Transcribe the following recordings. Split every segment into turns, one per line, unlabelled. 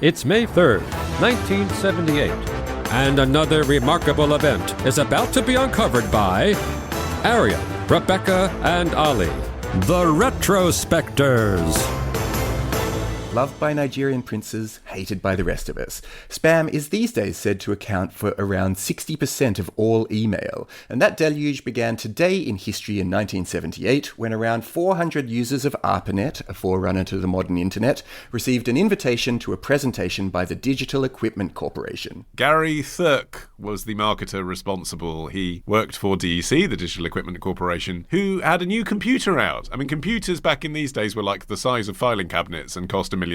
It's May 3rd, 1978, and another remarkable event is about to be uncovered by Arion, Rebecca, and Olly, the Retrospectors.
Loved by Nigerian princes, hated by the rest of us. Spam is these days said to account for around 60% of all email, and that deluge began today in history in 1978 when around 400 users of ARPANET, a forerunner to the modern internet, received an invitation to a presentation by the Digital Equipment Corporation.
Gary Thurk was the marketer responsible. He worked for DEC, the Digital Equipment Corporation, who had a new computer out. I mean, computers back in these days were like the size of filing cabinets and cost $1 million.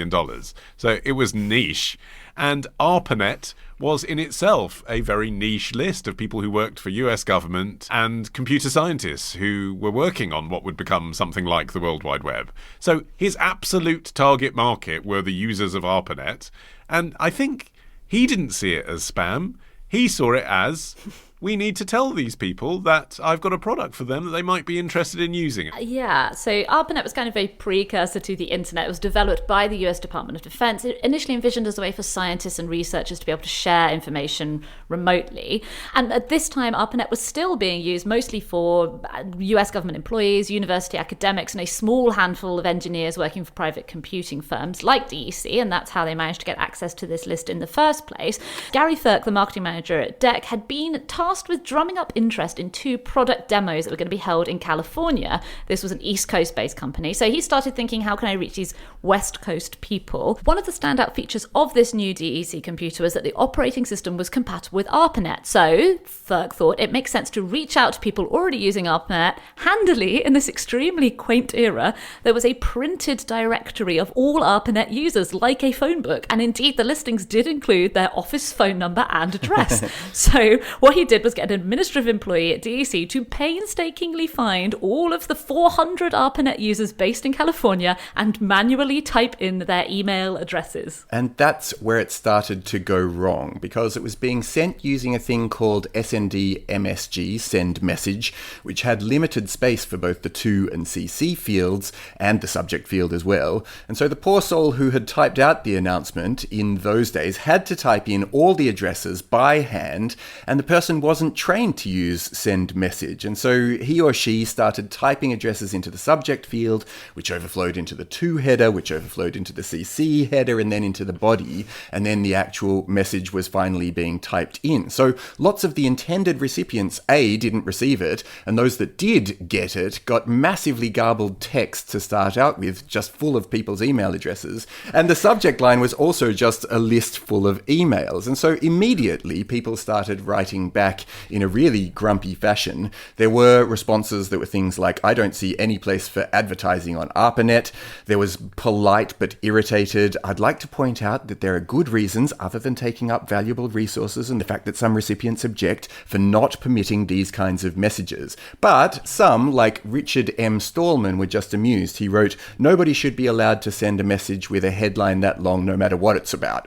So it was niche. And ARPANET was in itself a very niche list of people who worked for US government and computer scientists who were working on what would become something like the World Wide Web. So his absolute target market were the users of ARPANET. And I think he didn't see it as spam. He saw it as, we need to tell these people that I've got a product for them that they might be interested in using it.
Yeah, so ARPANET was kind of a precursor to the internet. It was developed by the US Department of Defense. It initially envisioned as a way for scientists and researchers to be able to share information remotely. And at this time, ARPANET was still being used mostly for US government employees, university academics, and a small handful of engineers working for private computing firms like DEC, and that's how they managed to get access to this list in the first place. Gary Thurk, the marketing manager at DEC, had been tasked with drumming up interest in 2 product demos that were going to be held in California. This was an East Coast-based company. So he started thinking, how can I reach these West Coast people? One of the standout features of this new DEC computer was that the operating system was compatible with ARPANET. So Thurk thought it makes sense to reach out to people already using ARPANET. Handily, in this extremely quaint era, there was a printed directory of all ARPANET users, like a phone book. And indeed, the listings did include their office phone number and address. So what he did was get an administrative employee at DEC to painstakingly find all of the 400 ARPANET users based in California and manually type in their email addresses.
And that's where it started to go wrong, because it was being sent using a thing called SND MSG, send message, which had limited space for both the to and CC fields and the subject field as well. And so the poor soul who had typed out the announcement in those days had to type in all the addresses by hand, and the person wasn't trained to use send message. And so he or she started typing addresses into the subject field, which overflowed into the to header, which overflowed into the CC header, and then into the body. And then the actual message was finally being typed in. So lots of the intended recipients, A, didn't receive it, and those that did get it got massively garbled text to start out with, just full of people's email addresses. And the subject line was also just a list full of emails. And so immediately people started writing back in a really grumpy fashion. There were responses that were things like, I don't see any place for advertising on ARPANET. There was polite but irritated, I'd like to point out that there are good reasons, other than taking up valuable resources and the fact that some recipients object, for not permitting these kinds of messages. But some, like Richard M. Stallman, were just amused. He wrote, nobody should be allowed to send a message with a headline that long, no matter what it's about.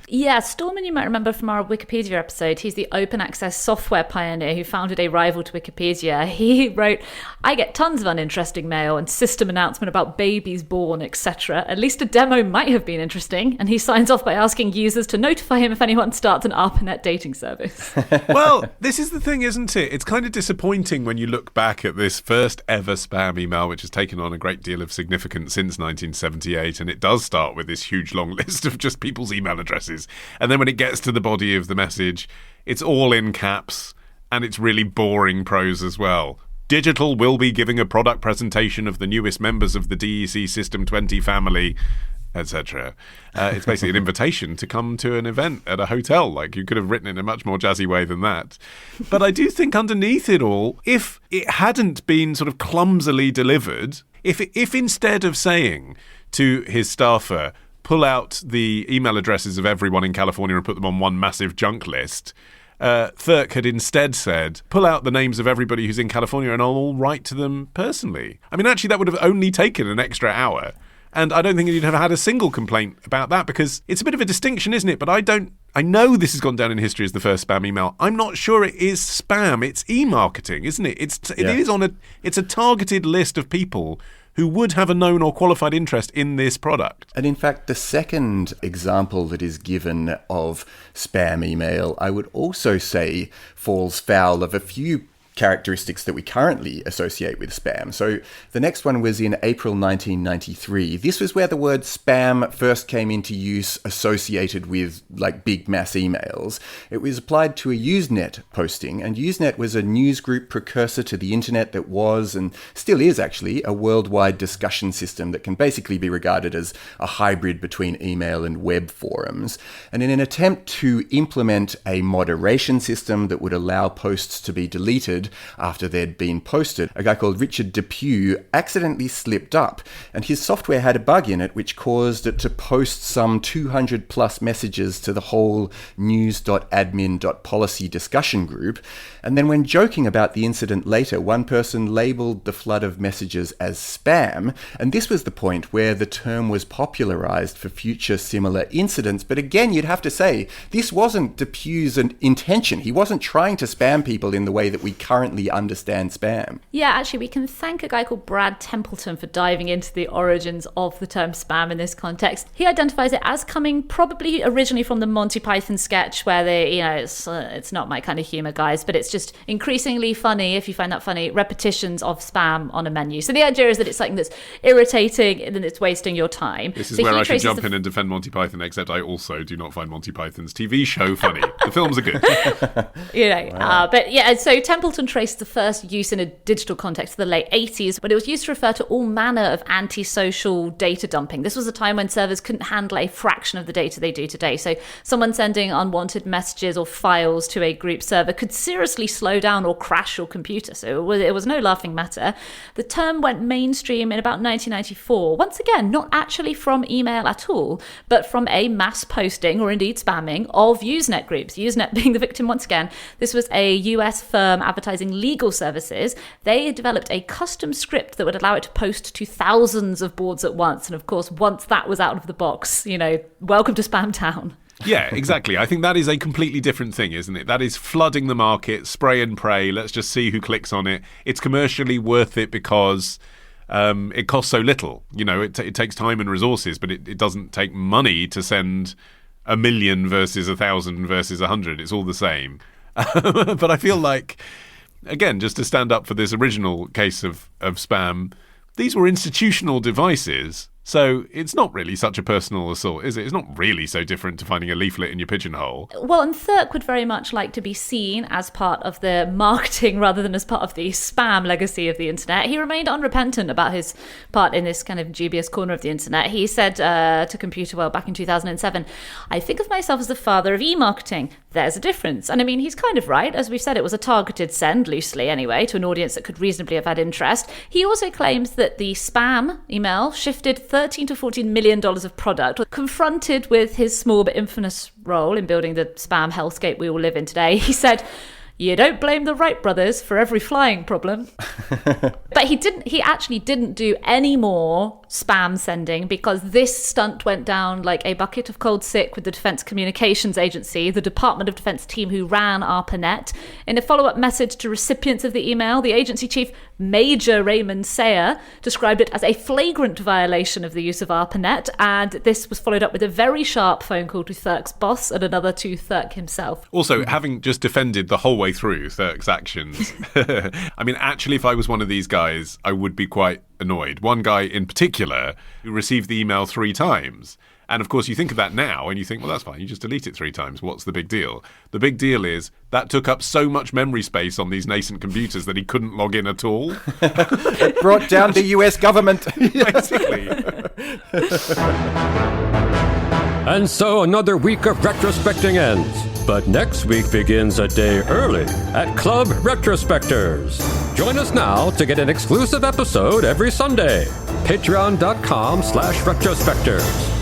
Yeah, Stallman, you might remember from our Wikipedia episode. He's the open access software pioneer who founded a rival to Wikipedia. He wrote, I get tons of uninteresting mail and system announcement about babies born, etc. At least a demo might have been interesting. And he signs off by asking users to notify him if anyone starts an ARPANET dating service.
Well, this is the thing, isn't it? It's kind of disappointing when you look back at this first ever spam email, which has taken on a great deal of significance since 1978. And it does start with this huge long list of just people's email addresses. And then when it gets to the body of the message, it's all in caps, and it's really boring prose as well. Digital will be giving a product presentation of the newest members of the DEC System 20 family, etc. It's basically an invitation to come to an event at a hotel. Like, you could have written it in a much more jazzy way than that. But I do think underneath it all, if it hadn't been sort of clumsily delivered, if instead of saying to his staffer, pull out the email addresses of everyone in California and put them on one massive junk list, Thurk had instead said, pull out the names of everybody who's in California and I'll write to them personally. I mean, actually, that would have only taken an extra hour. And I don't think you'd have had a single complaint about that, because it's a bit of a distinction, isn't it? But I know this has gone down in history as the first spam email. I'm not sure it is spam. It's e-marketing, isn't it? It's a targeted list of people who would have a known or qualified interest in this product.
And in fact, the second example that is given of spam email, I would also say falls foul of a few characteristics that we currently associate with spam. So the next one was in April 1993. This was where the word spam first came into use associated with like big mass emails. It was applied to a Usenet posting, and Usenet was a newsgroup precursor to the internet that was, and still is actually, a worldwide discussion system that can basically be regarded as a hybrid between email and web forums. And in an attempt to implement a moderation system that would allow posts to be deleted after they'd been posted, a guy called Richard Depew accidentally slipped up, and his software had a bug in it which caused it to post some 200 plus messages to the whole news.admin.policy discussion group. And then when joking about the incident later, one person labeled the flood of messages as spam, and this was the point where the term was popularized for future similar incidents. But again, you'd have to say, this wasn't Depew's intention. He wasn't trying to spam people in the way that we currently understand spam.
Yeah, actually, we can thank a guy called Brad Templeton for diving into the origins of the term spam in this context. He identifies it as coming probably originally from the Monty Python sketch where they, it's not my kind of humor, guys, but it's just increasingly funny, if you find that funny, repetitions of spam on a menu. So the idea is that it's something that's irritating and then it's wasting your time.
This is where I should jump in and defend Monty Python, except I also do not find Monty Python's TV show funny. The films are good.
Wow.
But yeah, so Templeton traced the first use in a digital context to the late 80s, when it was used to refer to all manner of antisocial data dumping. This was a time when servers couldn't handle a fraction of the data they do today. So someone sending unwanted messages or files to a group server could seriously slow down or crash your computer. So it was no laughing matter. The term went mainstream in about 1994. Once again, not actually from email at all, but from a mass posting or indeed spamming of Usenet groups. Usenet being the victim once again. This was a US firm advertising legal services. They developed a custom script that would allow it to post to thousands of boards at once. And of course, once that was out of the box, welcome to Spam Town.
Yeah, exactly. I think that is a completely different thing, isn't it? That is flooding the market, spray and pray. Let's just see who clicks on it. It's commercially worth it because it costs so little. It takes time and resources, but it doesn't take money to send 1 million versus 1,000 versus 100. It's all the same. But I feel like, again, just to stand up for this original case of spam, these were institutional devices. So it's not really such a personal assault, is it? It's not really so different to finding a leaflet in your pigeonhole.
Well, and Thurk would very much like to be seen as part of the marketing rather than as part of the spam legacy of the internet. He remained unrepentant about his part in this kind of dubious corner of the internet. He said to Computer World back in 2007, "I think of myself as the father of e-marketing. There's a difference." And I mean, he's kind of right. As we've said, it was a targeted send, loosely anyway, to an audience that could reasonably have had interest. He also claims that the spam email shifted $13 to $14 million of product. Confronted with his small but infamous role in building the spam hellscape we all live in today, he said, "You don't blame the Wright brothers for every flying problem." But he actually didn't do any more spam sending because this stunt went down like a bucket of cold sick with the Defense Communications Agency, the Department of Defense team who ran ARPANET. In a follow-up message to recipients of the email, the agency chief, Major Raymond Sayer, described it as a flagrant violation of the use of ARPANET, and this was followed up with a very sharp phone call to Thurk's boss and another to Thurk himself.
Also, having just defended the whole way through Thurk's actions, I mean, actually, if I was one of these guys, I would be quite annoyed. One guy in particular who received the email 3 times. And of course, you think of that now and you think, well, that's fine. You just delete it 3 times. What's the big deal? The big deal is that took up so much memory space on these nascent computers that he couldn't log in at all.
It brought down the US government.
Basically.
And so another week of retrospecting ends. But next week begins a day early at CLUB RETROSPECTORS. Join us now to get an exclusive episode every Sunday. Patreon.com/retrospectors.